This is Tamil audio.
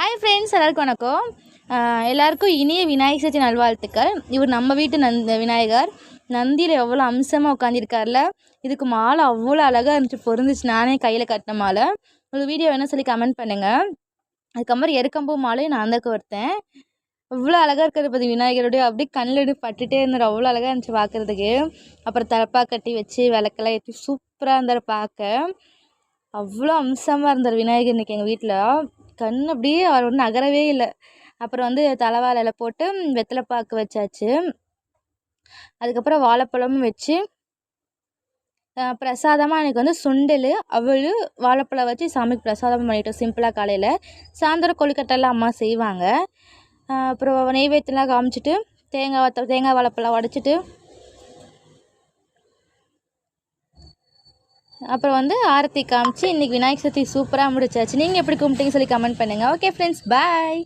ஹாய் ஃப்ரெண்ட்ஸ், எல்லாருக்கும் வணக்கம். எல்லாருக்கும் இனிய விநாயகர் சதுர்த்தி நல்வாழ்த்துக்கள். இவர் நம்ம வீட்டு விநாயகர் நந்தியில் எவ்வளோ அம்சமாக உட்காந்துருக்கார்ல. இதுக்கு மாலை அவ்வளோ அழகாக இருந்துச்சு, பொருந்துச்சு. நானே கையில் கட்டின மாலை. ஒரு வீடியோ வேணும்னு சொல்லி கமெண்ட் பண்ணுங்கள். அதுக்கப்புறம் எருக்கம்பூ மாலையும் நான் தான் கொடுத்தேன். அவ்வளோ அழகாக இருக்கிறது பற்றி விநாயகருடைய அப்படியே கண்ணில் பட்டுகிட்டே இருந்தார். அவ்வளோ அழகாக இருந்துச்சு பார்க்குறதுக்கு. அப்புறம் தலப்பா கட்டி வச்சு விளக்கெல்லாம் ஏற்றி சூப்பராக இருந்தார் பார்க்க. அவ்வளோ அம்சமாக இருந்தார் விநாயகர் இன்றைக்கி எங்கள் வீட்டில். கண் அப்படியே அவர் ஒன்றும் நகரவே இல்லை. அப்புறம் தலைவாழையில் போட்டு வெத்தலை பாக்கு வச்சாச்சு. அதுக்கப்புறம் வாழைப்பழமும் வச்சு பிரசாதமாக எனக்கு சுண்டல் அவள் வாழைப்பழம் வச்சு சாமிக்கு பிரசாதம் பண்ணிட்டோம் சிம்பிளாக. காலையில் சாயந்தரம் கொழுக்கட்டெல்லாம் அம்மா செய்வாங்க. அப்புறம் நெய்வேத்தியெலாம் காமிச்சிட்டு தேங்காய் வாழைப்பழம் உடச்சிட்டு அப்புறம் ஆரத்தி காமிச்சு இன்றைக்கி விநாயகர் சதுர்த்தி சூப்பராக முடிச்சாச்சு. நீங்கள் எப்படி கும்பிட்டீங்கன்னு சொல்லி கமெண்ட் பண்ணுங்கள். ஓகே ஃப்ரெண்ட்ஸ், பாய்.